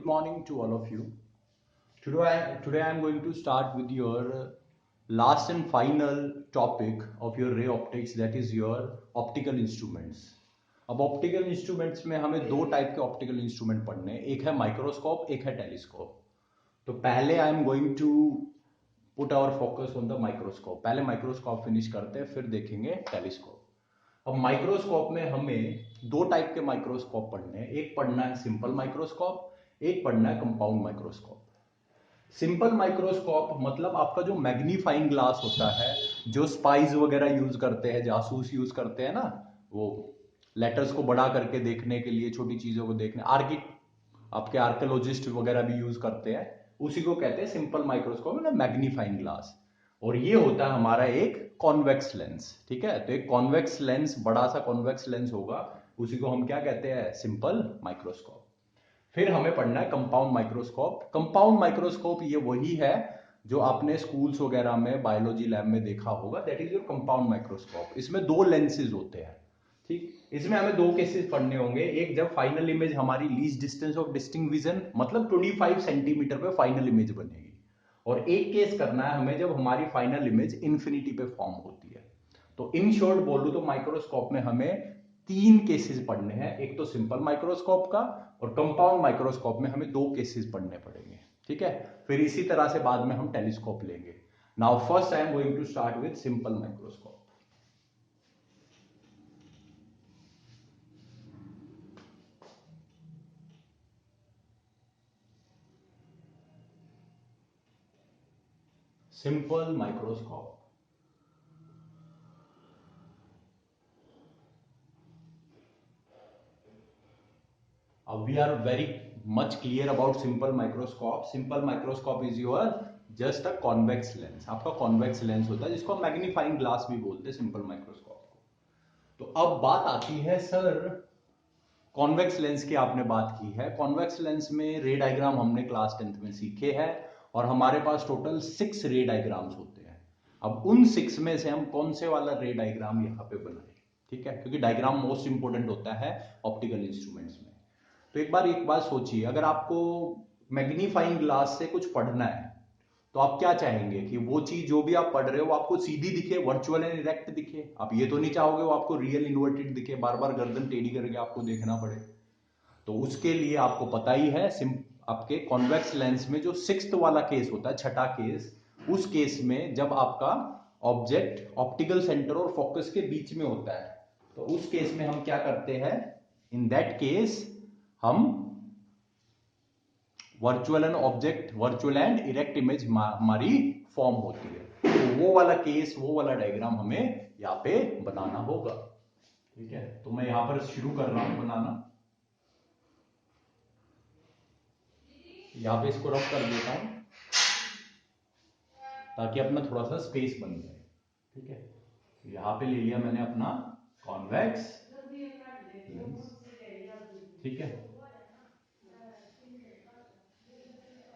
good morning to all of you. Today I am going to start with your last and final topic of your ray optics, that is your optical instruments. अब optical instruments में हमें दो type के optical instrument पढ़ने हैं, एक है microscope, एक है टेलीस्कोप. तो पहले I am going to put our focus on the microscope. पहले माइक्रोस्कोप फिनिश करते हैं, फिर देखेंगे टेलीस्कोप. अब माइक्रोस्कोप में हमें दो टाइप के माइक्रोस्कोप पढ़ने हैं. एक पढ़ना है सिंपल माइक्रोस्कोप, एक पढ़ना है कंपाउंड माइक्रोस्कोप. सिंपल माइक्रोस्कोप मतलब आपका जो मैग्नीफाइंग ग्लास होता है, जो स्पाइस वगैरह यूज करते हैं, जासूस यूज करते हैं ना, वो लेटर्स को बड़ा करके देखने के लिए, छोटी चीजों को देखने, आपके आर्कियोलॉजिस्ट वगैरह भी यूज करते हैं, उसी को कहते हैं सिंपल माइक्रोस्कोप ना, मैग्नीफाइंग ग्लास. और ये होता है हमारा एक कॉन्वेक्स लेंस. ठीक है, तो एक कॉन्वेक्स लेंस, बड़ा सा कॉन्वेक्स लेंस होगा, उसी को हम क्या कहते हैं, सिंपल माइक्रोस्कोप. फिर हमें पढ़ना है कंपाउंड माइक्रोस्कोप. कंपाउंड माइक्रोस्कोप ये वही है जो आपने स्कूल्स वगैरह में बायोलॉजी लैब में देखा होगा, that is your compound microscope. इसमें दो लेंसेज होते हैं. ठीक, इसमें हमें दो केसेस पढ़ने होंगे. एक जब फाइनल इमेज हमारी least distance of distinct vision, मतलब 25 सेंटीमीटर पे फाइनल इमेज बनेगी. और एक केस करना है हमें जब हमारी फाइनल इमेज इंफिनिटी पे फॉर्म होती है. तो इन शॉर्ट बोलूं तो माइक्रोस्कोप में हमें तीन केसेस पढ़ने हैं. एक तो सिंपल माइक्रोस्कोप का, और कंपाउंड माइक्रोस्कोप में हमें दो केसेस पढ़ने पड़ेंगे. ठीक है, फिर इसी तरह से बाद में हम टेलीस्कोप लेंगे. Now first I am going to start with simple microscope. Simple microscope. We are very much clear about simple microscope. Simple microscope is your just a convex lens. आपका convex lens होता है जिसको magnifying glass भी बोलते हैं simple microscope को. तो अब बात आती है, सर कॉन्वेक्स लेंस की आपने बात की है. कॉन्वेक्स लेंस में रे डायग्राम हमने क्लास 10th में सीखे हैं, और हमारे पास टोटल 6 रे डायग्राम्स होते हैं. अब उन 6 में से हम कौन से वाला रे डायग्राम यहाँ पे बनाए. ठीक है, क्योंकि डायग्राम मोस्ट इंपोर्टेंट होता है ऑप्टिकल इंस्ट्रूमेंट्स में. तो एक बात सोचिए, अगर आपको मैग्नीफाइंग ग्लास से कुछ पढ़ना है तो आप क्या चाहेंगे कि वो चीज जो भी आप पढ़ रहे हो वो आपको सीधी दिखे, वर्चुअल एंड इरेक्ट दिखे. आप ये तो नहीं चाहोगे वो आपको रियल इन्वर्टेड दिखे, बार बार गर्दन टेढ़ी करके आपको देखना पड़े. तो उसके लिए आपको पता ही है, आपके कॉन्वेक्स लेंस में जो 6th वाला केस होता है, छठा केस, उस केस में जब आपका ऑब्जेक्ट ऑप्टिकल सेंटर और फोकस के बीच में होता है, तो उस केस में हम क्या करते हैं, इन दैट केस हम वर्चुअल एंड इरेक्ट इमेज हमारी फॉर्म होती है. तो वो वाला केस, वो वाला डायग्राम हमें यहाँ पे बनाना होगा. ठीक है, तो मैं यहां पर शुरू कर रहा हूं बनाना. यहाँ पे इसको रफ कर देता हूं ताकि अपना थोड़ा सा स्पेस बन जाए. ठीक है, यहाँ पे ले लिया मैंने अपना कॉन्वेक्स लेंस. ठीक है,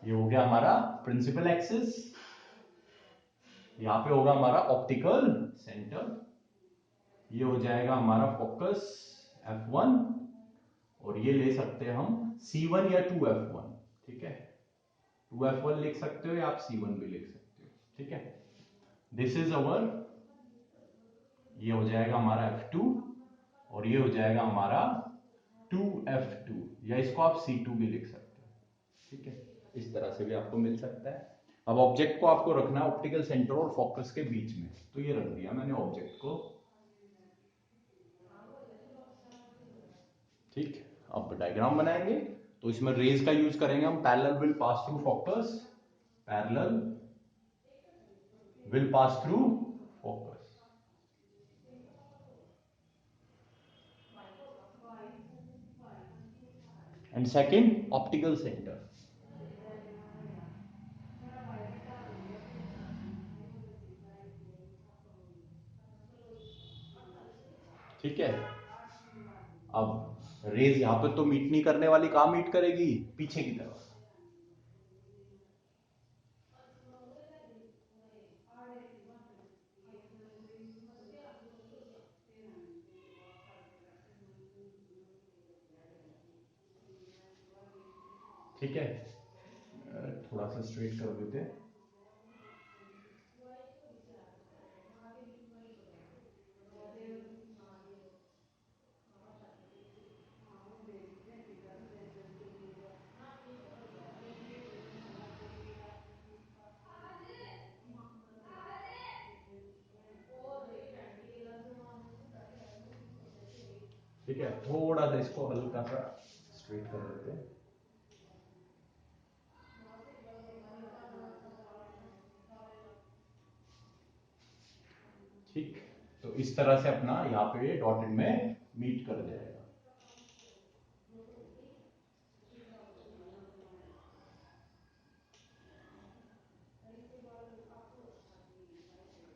ये हो गया हमारा प्रिंसिपल एक्सिस. यहाँ पे होगा हमारा ऑप्टिकल सेंटर. ये हो जाएगा हमारा फोकस F1, और ये ले सकते हैं हम C1 या 2F1. ठीक है, 2F1 लिख सकते हो या आप C1 भी लिख सकते हो. ठीक है, दिस इज अवर, ये हो जाएगा हमारा F2, और ये हो जाएगा हमारा 2F2, या इसको आप C2 भी लिख सकते हो. ठीक है, इस तरह से भी आपको मिल सकता है. अब ऑब्जेक्ट को आपको रखना है ऑप्टिकल सेंटर और फोकस के बीच में, तो ये रख दिया मैंने ऑब्जेक्ट को. ठीक, अब डायग्राम बनाएंगे. तो इसमें रेज का यूज करेंगे हम. Parallel will pass through focus, parallel will pass through focus. And second optical centre. ठीक है, अब रेज यहां पर तो मीट नहीं करने वाली, कहां मीट करेगी, पीछे की तरफ. ठीक है, थोड़ा सा स्ट्रेट कर देते हैं। ठीक है, थोड़ा सा इसको हल्का सा स्ट्रेट कर देते हैं। ठीक, तो इस तरह से अपना यहाँ पे डॉटेड में मीट कर जाएगा।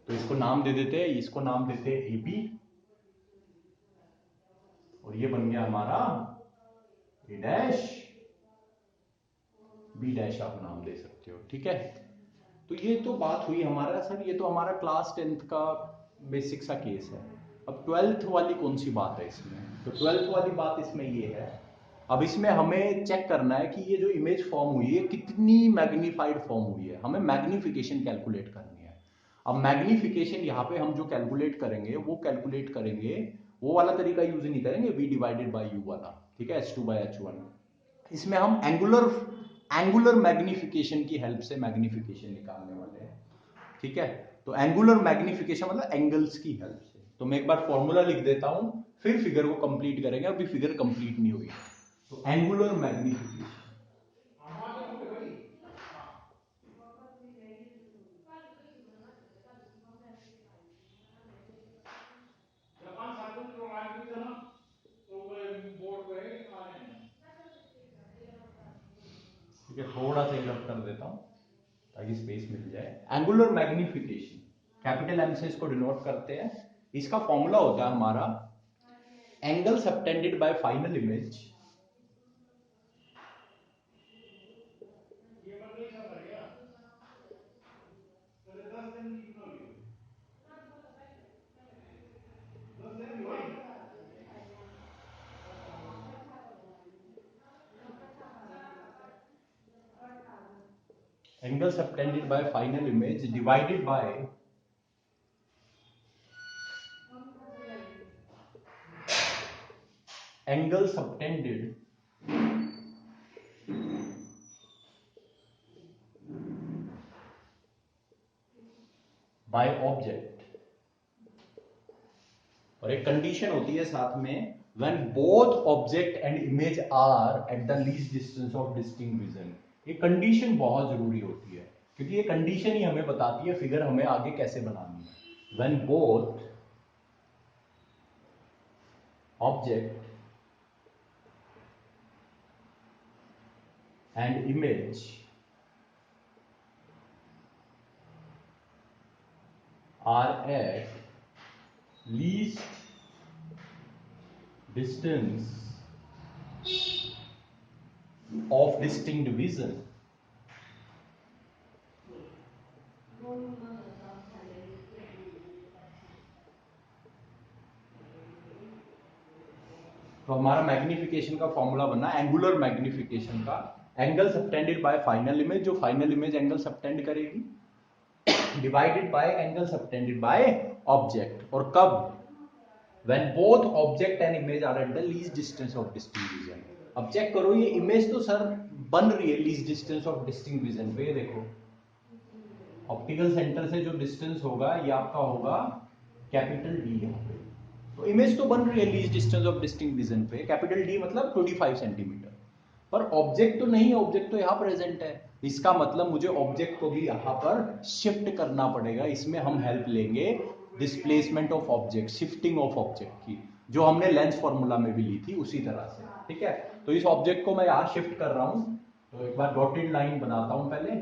तो इसको नाम दे देते हैं, इसको नाम देते हैं एबी, और ये बन गया हमारा ए डैश बी डैश, आप नाम दे सकते हो। ठीक है, तो ये तो बात हुई हमारा सर, ये तो हमारा क्लास 10th का बेसिक सा केस है। अब 12th वाली कौन सी बात है इसमें? तो 12th वाली बात इसमें ये है, अब इसमें हमें चेक करना है कि ये जो इमेज फॉर्म हुई है कितनी मैग्नीफाइड फॉर्म हुई है, हमें मैग्निफिकेशन कैलकुलेट करनी है। अब मैग्निफिकेशन यहाँ पे हम जो कैलकुलेट करेंगे वो कैलकुलेट करेंगे, वो वाला तरीका यूज नहीं करेंगे v डिवाइडेड बाई यू वाला, ठीक है, h2/h1। इसमें हम एंगुलर मैग्निफिकेशन की हेल्प से मैग्निफिकेशन निकालने वाले हैं। ठीक है, तो एंगुलर मैग्निफिकेशन मतलब एंगल्स की हेल्प से। तो मैं एक बार फॉर्मूला लिख देता हूं, फिर फिगर को कंप्लीट करेंगे, अभी फिगर कंप्लीट नहीं हुई। तो एंगुलर मैग्निफिकेशन, ठीक है, थोड़ा सा इधर कर देता हूं ताकि स्पेस मिल जाए। एंगुलर मैग्निफिकेशन कैपिटल एम से इसको डिनोट करते हैं। इसका फॉर्मूला होता है हमारा angle subtended by final image angle subtended by final image divided by angle subtended by object. और एक कंडीशन होती है साथ में, when both object and image are at the least distance of distinct vision। ये कंडीशन बहुत जरूरी होती है, क्योंकि ये कंडीशन ही हमें बताती है फिगर हमें आगे कैसे बनानी है। when both object and image are at least distance of distinct vision, तो हमारा मैग्निफिकेशन का फॉर्मूला बना एंगुलर मैग्निफिकेशन का, angle subtended by final image, जो फाइनल इमेज एंगल सबटेंड करेगी, divided by angle subtended by object. और कब? when both object and image are at the least distance of distinct vision। अब check करो, ये image तो sir बन रही है least distance of distinct vision पे। देखो ऑप्टिकल सेंटर से जो डिस्टेंस होगा ये आपका होगा कैपिटल डी यहाँ पे। तो इमेज तो बन रही है least distance of distinct vision पे, कैपिटल डी मतलब 25 सेंटीमीटर। पर ऑब्जेक्ट तो नहीं है, ऑब्जेक्ट तो यहाँ प्रेजेंट है। इसका मतलब मुझे ऑब्जेक्ट को भी यहाँ पर शिफ्ट करना पड़ेगा। इसमें हम हेल्प लेंगे displacement of object, shifting of object की, जो हमने लेंस फॉर्मूला में भी ली थी उसी तरह से। ठीक है, तो इस ऑब्जेक्ट को मैं यहाँ शिफ्ट कर रहा हूं। तो एक बार डॉटेड लाइन बनाता हूं पहले,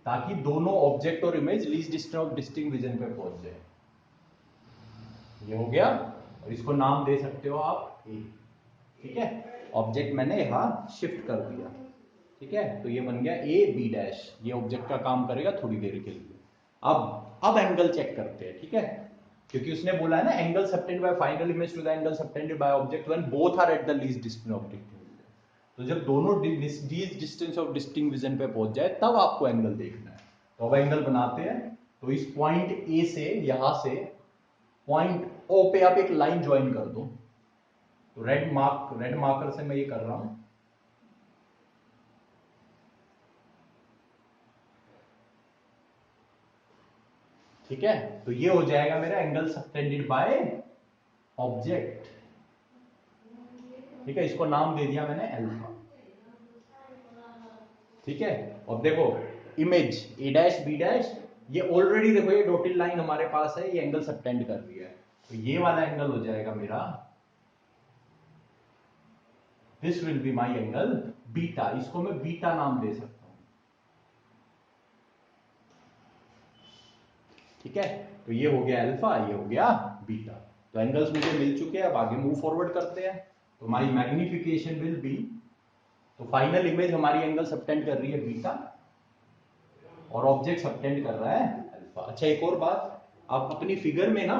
ताकि दोनों ऑब्जेक्ट और image least distance of distinct vision पे पहुंच जाए। ये हो गया, और इसको नाम दे सकते हो आप ए। ठीक है, ऑब्जेक्ट मैंने यहां शिफ्ट कर दिया। ठीक है, तो ये बन गया ए बी डैश। ये ऑब्जेक्ट का काम करेगा थोड़ी देर के लिए। अब एंगल चेक करते हैं। ठीक है, क्योंकि उसने बोला है ना angle subtended by final image to the angle subtended by object when both are at the least distance of distinct. तो जब दोनों डिस्टेंस ऑफ डिस्टिंक्ट विजन पे पहुंच जाए तब आपको एंगल देखना है। तो अब एंगल बनाते हैं। तो इस पॉइंट ए से, यहां से पॉइंट ओ पे आप एक लाइन ज्वाइन कर दो। तो रेड मार्कर से मैं ये कर रहा हूं। ठीक है, तो ये हो जाएगा मेरा एंगल सबटेंडेड बाय ऑब्जेक्ट। ठीक है, इसको नाम दे दिया मैंने अल्फा। ठीक है, अब देखो image A dash B dash, ये ऑलरेडी देखो ये डॉटेड लाइन हमारे पास है, ये एंगल सबटेंड कर रही है। तो ये वाला एंगल हो जाएगा मेरा, this will be my angle beta. इसको मैं बीटा नाम दे सकता हूं। ठीक है, तो ये हो गया अल्फा, ये हो गया बीटा। तो एंगल्स मुझे मिल चुके हैं, अब आगे मूव फॉरवर्ड करते हैं। तो हमारी मैग्निफिकेशन विल बी, तो फाइनल इमेज हमारी एंगल सबटेंड कर रही है बीटा और ऑब्जेक्ट सबटेंड कर रहा है अल्फा। अच्छा, एक और बात, आप अपनी फिगर में ना,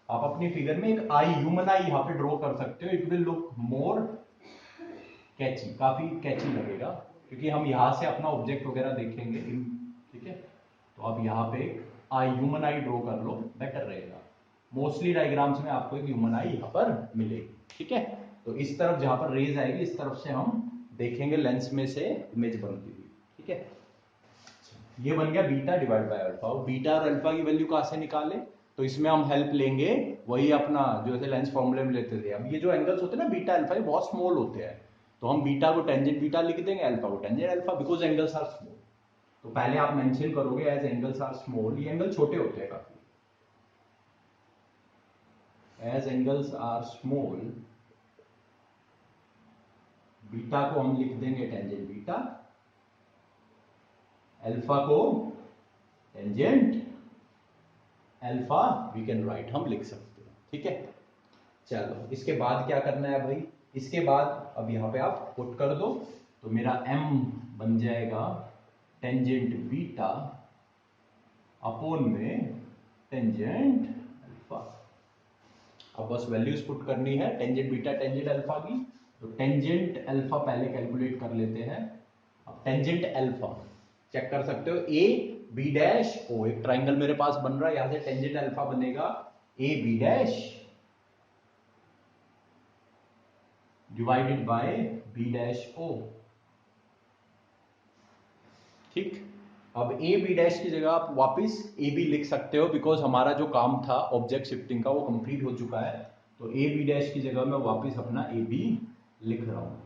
आप अपनी फिगर में एक आई, ह्यूमन आई यहां पे ड्रॉ कर सकते हो। इट विल लुक मोर कैची, काफी कैची लगेगा, क्योंकि हम यहां से अपना ऑब्जेक्ट वगैरह देखेंगे। ठीक है, तो आप यहाँ पे एक आई, ह्यूमन आई ड्रॉ कर लो, बेटर रहेगा। मोस्टली डायग्राम्स में आपको एक ह्यूमन आई यहाँ पर मिलेगी। ठीक है, तो इस तरफ जहां पर रेज आएगी, इस तरफ से हम देखेंगे लेंस में से इमेज बनती हुई। ठीक है, ये बन गया beta divide by alpha. Beta और अल्फा की वैल्यू कहां से निकाले? तो इसमें हम हेल्प लेंगे वही अपना जो ऐसे लेंस फॉर्मूले में लेते थे। अब ये जो एंगल्स होते हैं ना बीटा अल्फा, ये बहुत स्मॉल होते हैं, तो हम बीटा को टेंजेंट बीटा लिख देंगे, अल्फा को tangent alpha, because angles are small. तो पहले आप मेंशन करोगे एज एंगल्स आर स्मॉल, ये एंगल छोटे होते हैं काफी। As angles are small, beta को हम लिख देंगे टेंजेंट बीटा, अल्फा को tangent alpha we can write, हम लिख सकते हैं। ठीक है, चलो इसके बाद क्या करना है भाई? इसके बाद अब यहाँ पे आप पुट कर दो, तो मेरा m बन जाएगा टेंजेंट बीटा अपॉन में टेंजेंट अल्फा। अब बस वैल्यूज पुट करनी है टेंजेंट बीटा टेंजेंट अल्फा की। तो टेंजेंट अल्फा पहले कैलकुलेट कर लेते हैं। अब टेंजेंट अल्फा चेक कर सकते हो, ए बी डैश ओ, एक ट्राइंगल मेरे पास बन रहा है, यहां से टेंजेंट अल्फा बनेगा A B dash divided by B dash O. ठीक, अब ए बी डैश की जगह आप वापस ए बी लिख सकते हो, बिकॉज हमारा जो काम था ऑब्जेक्ट शिफ्टिंग का वो कंप्लीट हो चुका है। तो ए बी डैश की जगह मैं वापस अपना ए बी लिख रहा हूं।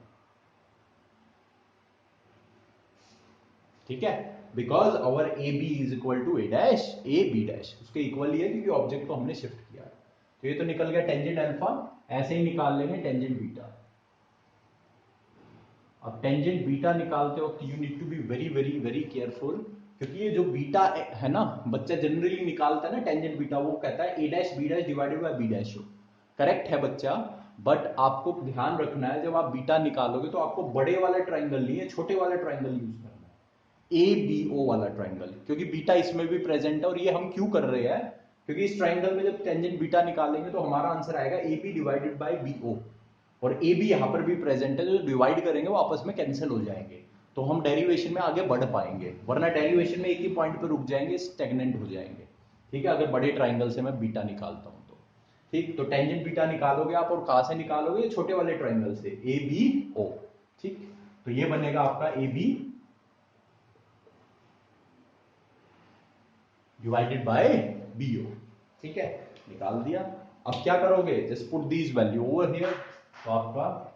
ठीक है, because our A B is equal to A dash, A B dash उसके इक्वल ही है, क्योंकि ऑब्जेक्ट को हमने शिफ्ट किया। तो ये तो निकल गया टेंजेंट अल्फा। ऐसे ही निकाल लेंगे टेंजेंट बीटा। अब टेंजेंट बीटा निकालते वक्त you need to be very very very careful, क्योंकि ये जो बीटा है ना, बच्चा जनरली निकालता है ना टेंजेंट बीटा, वो कहता है A dash B dash divided by B dash हो। करेक्ट है बच्चा, बट आपको ध्यान रखना है जब आप बीटा निकालोगे तो आपको बड़े वाला ट्राइंगल नहीं है, छोटे वाला ट्राइंगल यूज करना है, ए बी ओ वाला ट्राइंगल, क्योंकि बीटा इसमें भी प्रेजेंट है। और ये हम क्यों कर रहे हैं? क्योंकि इस ट्राइंगल में जब टेंजेंट बीटा निकालेंगे तो हमारा आंसर आएगा A B divided by B O, और ए बी यहां पर भी प्रेजेंट है, जो डिवाइड करेंगे वो आपस में कैंसिल हो जाएंगे, तो हम डेरिवेशन में आगे बढ़ पाएंगे। वरना डेरिवेशन में एक ही पॉइंट पे रुक जाएंगे, स्टैग्नेंट हो जाएंगे। ठीक है, अगर बड़े ट्राइंगल से मैं बीटा निकालता हूं तो। ठीक, तो टेंजेंट बीटा निकालोगे आप, और कहां से निकालोगे? छोटे वाले ट्राइंगल से, ए बी ओ। ठीक, तो ये बनेगा आपका A B divided by B O. ठीक है, निकाल दिया। अब क्या करोगे? Just put these value over here, तो आपका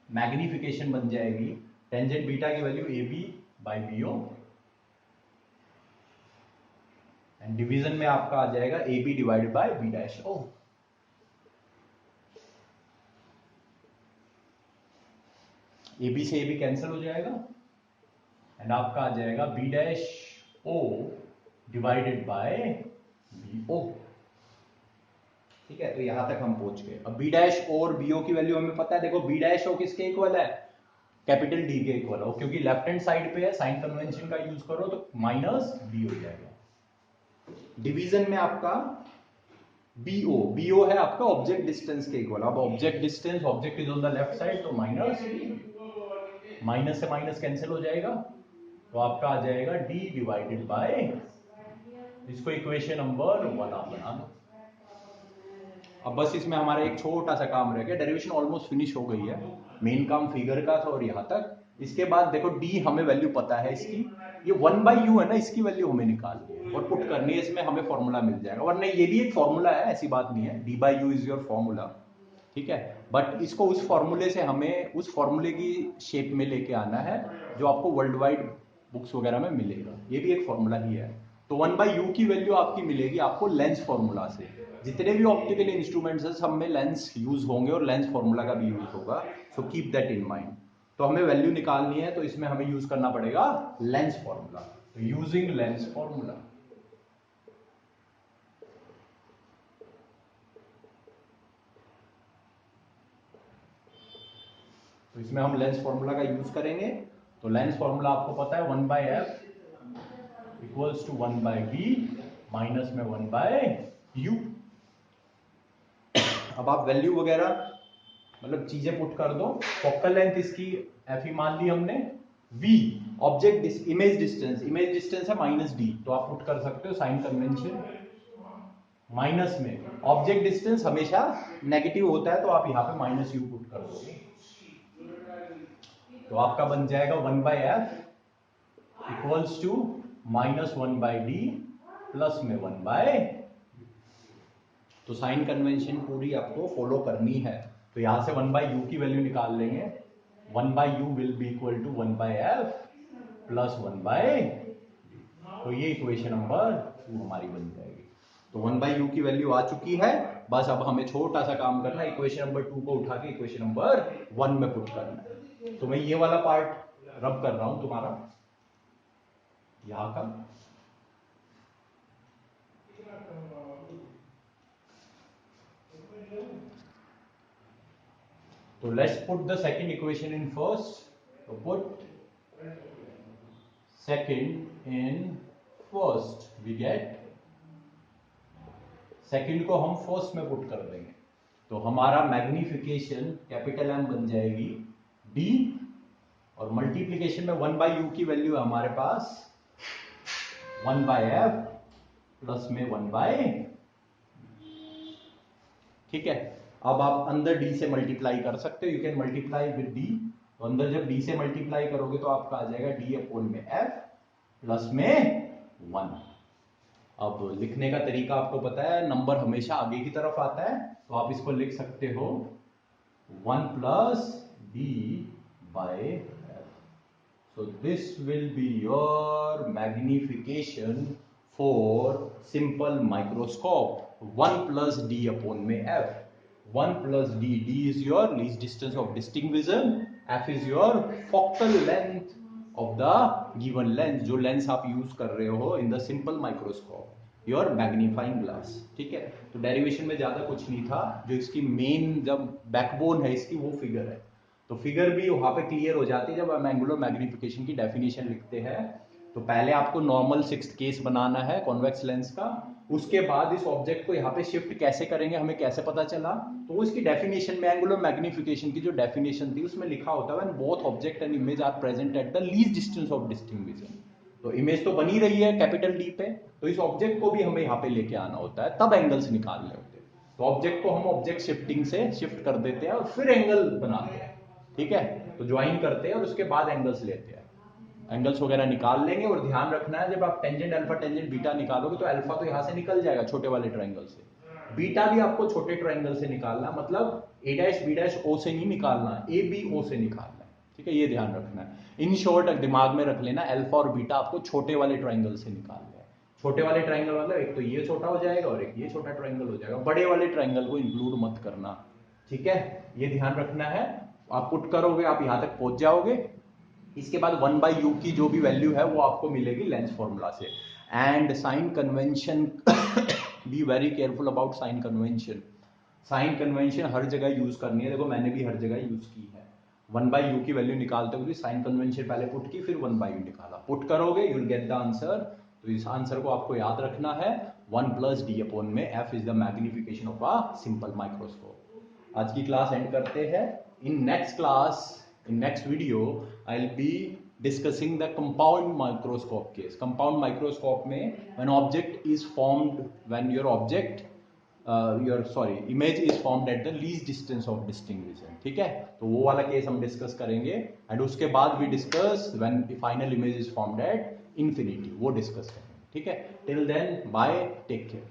मैग्निफिकेशन बन जाएगी टेंजेंट बीटा की value A B by B O, and division में आपका आ जाएगा A B divided by B dash O. A B से ए बी कैंसिल हो जाएगा, एंड आपका आ जाएगा B dash O divided by B O. ठीक है, तो यहां तक हम पहुंच गए। अब बी डैश ओ और बी ओ की वैल्यू हमें पता है। देखो बी डैश ओ किसके इक्वल है? कैपिटल डी के इक्वल हो, क्योंकि लेफ्ट हैंड साइड पे है, साइन कन्वेंशन का यूज करो तो माइनस बी हो जाएगा। डिवीजन में आपका BO है आपका ऑब्जेक्ट डिस्टेंस के इक्वल। अब object distance, object is on the left side, तो माइनस से माइनस कैंसिल हो जाएगा, तो आपका आ जाएगा D डिवाइडेड बाय, इसको इक्वेशन नंबर 1 आप बना दो। अब बस इसमें हमारा एक छोटा सा काम रह गया, डेरिवेशन ऑलमोस्ट फिनिश हो गई है, मेन काम फिगर का था और यहां तक। इसके बाद देखो D हमें वैल्यू पता है इसकी, ये 1/u है ना, इसकी वैल्यू हमें निकालनी है और पुट करनी है, इसमें हमें फॉर्मूला मिल जाएगा, वरना ये भी एक फॉर्मूला है, ऐसी बात नहीं है, D/u इज योर फॉर्मूला, ठीक है। बट इसको उस फॉर्मूले से हमें उस फॉर्मूले की शेप में लेके आना है जो आपको वर्ल्ड वाइड बुक्स वगैरह में मिलेगा, ये भी एक फॉर्मूला ही है। तो 1/u की वैल्यू आपकी मिलेगी आपको लेंस फॉर्मूला से। जितने भी ऑप्टिकल इंस्ट्रूमेंट्स हैं सब में लेंस यूज होंगे और लेंस फॉर्मूला का भी यूज होगा, so keep that in mind. तो हमें वैल्यू निकालनी है, तो इसमें हमें यूज करना पड़ेगा लेंस फॉर्मूला, तो यूजिंग लेंस फॉर्मूला। तो इसमें हम लेंस फॉर्मूला का यूज करेंगे। तो लेंस फॉर्मूला आपको पता है 1/f equals to 1/b minus में 1/u। अब आप वैल्यू वगैरह मतलब चीजें पुट कर दो। फोकल लेंथ इसकी एफ ही मान ली हमने, v ऑब्जेक्ट इमेज डिस्टेंस है -d, तो आप पुट कर सकते हो साइन कन्वेंशन माइनस में ऑब्जेक्ट डिस्टेंस हमेशा नेगेटिव होता है, तो आप यहां पे -u पुट कर दोगे, तो आपका बन जाएगा 1/f equals to -1/d plus में 1/, तो साइन कन्वेंशन पूरी आपको फॉलो करनी है। तो यहां से 1/u की वैल्यू निकाल लेंगे, 1/u will be equal to 1/f plus 1/, तो ये इक्वेशन नंबर 2 हमारी बन जाएगी। तो 1/u की वैल्यू आ चुकी है, बस अब हमें छोटा सा काम करना है, इक्वेशन नंबर 2 को उठा के इक्वेशन नंबर 1 में पुट करना है। तो मैं ये वाला पार्ट रब कर रहा हूं तुम्हारा यहां का। So let's put the second equation in first. So put second in first. We get second को हम first में पुट कर देंगे, तो हमारा मैग्निफिकेशन कैपिटल M बन जाएगी D, और मल्टीप्लीकेशन में 1/u की वैल्यू है हमारे पास 1/f प्लस में 1/, ठीक है। अब आप अंदर d से मल्टीप्लाई कर सकते हो, you can multiply with d, तो अंदर जब d से मल्टीप्लाई करोगे तो आपका आ जाएगा d अपॉन में f प्लस में 1। अब लिखने का तरीका आपको पता है, नंबर हमेशा आगे की तरफ आता है, तो आप इसको लिख सकते हो 1 plus d by f। So this will be your magnification for simple microscope, 1 plus d upon में f, 1 plus d, d is your least distance of distinct vision, f is your focal length of the given lens, जो lens आप use कर रहे हो in the simple microscope, your magnifying glass, ठीक है। तो derivation में ज्यादा कुछ नहीं था, जो इसकी मेन जब बैकबोन है इसकी वो फिगर है, तो फिगर भी वहां पे क्लियर हो जाती है जब हम एंगुलर मैग्निफिकेशन की डेफिनेशन लिखते हैं। तो पहले आपको नॉर्मल सिक्स्थ केस बनाना है कॉन्वेक्स लेंस का, उसके बाद इस ऑब्जेक्ट को यहाँ पे शिफ्ट कैसे करेंगे हमें कैसे पता चला, तो इसकी डेफिनेशन में एंगुलर मैग्निफिकेशन की जो डेफिनेशन थी उसमें लिखा होता है when both object and image are present at the least distance of distinct vision. तो इमेज तो बनी रही है कैपिटल डी पे, तो इस ऑब्जेक्ट को भी हमें यहाँ पे लेके आना होता है, तब एंगल्स निकालने होते हैं। तो ऑब्जेक्ट को हम ऑब्जेक्ट शिफ्टिंग से शिफ्ट कर देते हैं और फिर एंगल बनाते हैं, ठीक है। तो ज्वाइन करते हैं और उसके बाद एंगल्स लेते हैं, एंगल्स वगैरह निकाल लेंगे। और ध्यान रखना है जब आप टेंजेंट अल्फा टेंजेंट बीटा निकालोगे तो अल्फा तो यहां से निकल जाएगा छोटे वाले ट्रायंगल से, बीटा भी आपको छोटे ट्रायंगल से निकालना, मतलब ए डैश बी डैश ओ से नहीं निकालना, ए बी ओ से निकालना है, ठीक है, ये ध्यान रखना है। इन शॉर्ट दिमाग में रख लेना, अल्फा और बीटा आपको छोटे वाले ट्रायंगल से निकालना है। छोटे वाले ट्रायंगल मतलब एक तो ये छोटा हो जाएगा और एक ये छोटा ट्रायंगल हो जाएगा, बड़े वाले ट्रायंगल को इंक्लूड मत करना, ठीक है, ये ध्यान रखना है। आप पुट करोगे आप यहां तक पहुंच जाओगे, इसके बाद 1/u की जो भी वैल्यू है वो आपको मिलेगी लेंस फॉर्मूला से। And sign convention, be very careful about sign convention, sign convention हर जगह यूज करनी है, देखो मैंने भी हर जगह यूज की है। 1/u की वैल्यू निकालते हुए साइन कन्वेंशन पहले पुट की फिर 1/u निकाला, पुट करोगे you will get the answer, तो इस आंसर को आपको याद रखना है। 1 प्लस डी अपॉन में F is the magnification of a simple microscope. आज की क्लास एंड करते हैं। In next class, in next video I'll be discussing the compound microscope case. Compound microscope में when object is formed, when your object image is formed at the least distance of distinction, ठीक है, तो वो वाला case हम discuss करेंगे। And उसके बाद we discuss when the final image is formed at infinity, वो डिस्कस करेंगे, ठीक है। Till then bye, take care.